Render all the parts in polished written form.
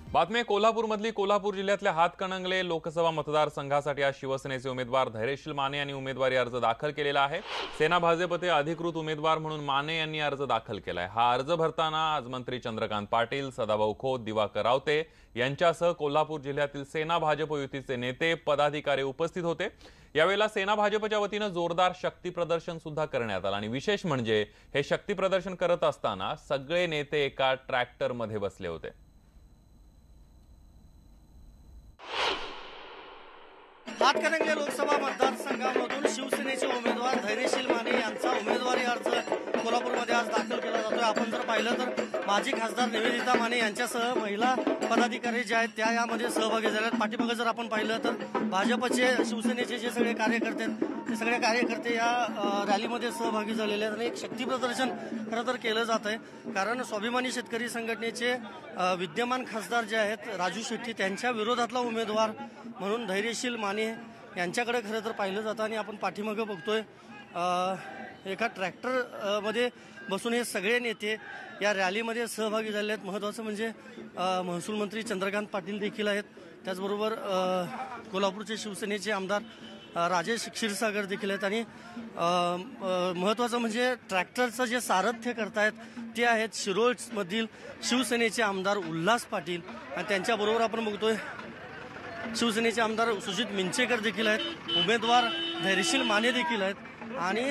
बातमी कोल्हापूरमधली कोल्हापूर जिल्ह्यातल्या हातकणंगले लोकसभा मतदारसंघासाठी आज शिवसेनेचे उमेदवार धैर्यशील माने यांनी उमेदवारी अर्ज दाखल केलेला आहे। सेना भाजपचे अधिकृत उमेदवार म्हणून माने यांनी अर्ज दाखल केलाय। हा अर्ज भरताना आज मंत्री चंद्रकांत पाटील, सदाभाऊ खोत, दिवाकर रावते यांच्यासह कोल्हापूर जिल्ह्यातील सेना भाजप युतीचे नेते, पदाधिकारी उपस्थित होते। यावेळेला सेना भाजपच्या वतीने जोरदार शक्ती प्रदर्शन सुद्धा करण्यात आलं आणि विशेष म्हणजे हे शक्ती प्रदर्शन करत असताना सगळे नेते एका ट्रॅक्टरमध्ये बसले होते। हातकणंगले लोकसभा मतदारसंघामधून शिवसेनेचे उमेदवार धैर्यशील माने यांचा उमेदवारी अर्ज कोल्हापूरमध्ये आज दाखल केला जातोय। आपण जर पाहिलं तर माजी खासदार निवेदिता माने यांच्यासह महिला पदाधिकारी जे आहेत त्या यामध्ये सहभागी झाले आहेत। पाठीमागे जर आपण पाहिलं तर भाजपचे, शिवसेनेचे जे सगळे कार्यकर्ते आहेत ते सगळे कार्यकर्ते या रॅलीमध्ये सहभागी झालेले आहेत आणि एक शक्ती प्रदर्शन खरं तर केलं जात आहे। कारण स्वाभिमानी शेतकरी संघटनेचे विद्यमान खासदार जे आहेत राजू शेट्टी त्यांच्या विरोधातला उमेदवार म्हणून धैर्यशील माने यांच्याकडे खरं तर पाहिलं जातं आणि आपण पाठीमागे बघतोय एका ट्रॅक्टर मध्ये बसून हे सगळे नेते या रॅलीमध्ये सहभागी झाले आहेत। महत्त्वाचं म्हणजे महसूल मंत्री चंद्रकांत पाटील देखील आहेत, त्याचबरोबर कोल्हापूरचे शिवसेनेचे आमदार राजेश क्षीरसागर देखील आहेत आणि महत्त्वाचं म्हणजे ट्रॅक्टरचं जे सारथ्य करतायत ते आहेत शिरोळमधील शिवसेनेचे आमदार उल्हास पाटील आणि त्यांच्याबरोबर आपण बघतोय शिवसेनेचे आमदार सुजित मिंचेकर देखील आहेत, उमेदवार धैर्यशील माने देखील आहेत आणि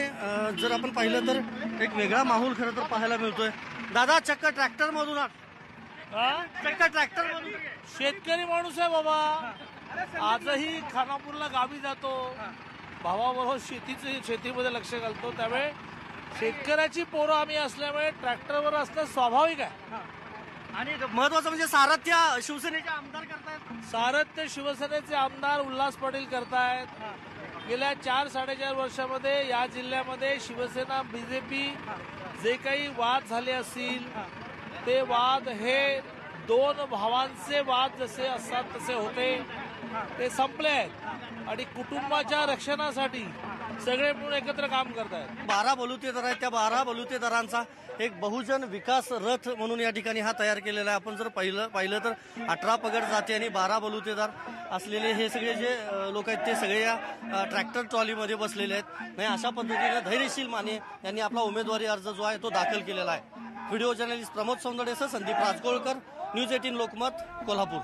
जर आपण पाहिलं तर एक वेगळा माहोल खरं तर पाहायला मिळतोय। दादा चक्क ट्रॅक्टर मधून चक्क ट्रॅक्टर मधून शेतकरी माणूस आहे बाबा, आजही खानापूरला गावी जातो, भावाबरोबर शेतीमध्ये लक्ष घालतो, त्यामुळे शेतकऱ्याची पोरं आम्ही असल्यामुळे ट्रॅक्टरवर असणं स्वाभाविक आहे। आणि महत्वाचं म्हणजे सारथ्य शिवसेनेचे आमदार करतायत, सारथ्य शिवसेनेचे आमदार उल्हास पाटील करतायत। गेल्या 4-4.5 वर्षामध्ये या जिल्ह्यामध्ये शिवसेना बीजेपी जे काही वाद झाले असतील ते वाद हे दोन भावांचे वाद जसे असतात तसे होते ते संपले आहेत आणि कुटुंबाच्या रक्षणासाठी सगळे मिळून एकत्र काम करतायत। 12 बलुतेदार आहेत, त्या 12 बलुतेदारांचा एक बहुजन विकास रथ म्हणून या ठिकाणी हा तयार केलेला आहे। आपण जर पाहिलं तर 18 पगड जाती आणि 12 बलुतेदार असलेले हे सगळे जे लोक आहेत ते सगळे या ट्रॅक्टर ट्रॉलीमध्ये बसलेले आहेत। नाही अशा पद्धतीने धैर्यशील माने यांनी आपला उमेदवारी अर्ज जो आहे तो दाखल केलेला आहे। व्हिडिओ जर्नलिस्ट प्रमोद सौंदडेसह संदीप राजकोळकर, न्यूज 18 लोकमत, कोल्हापूर।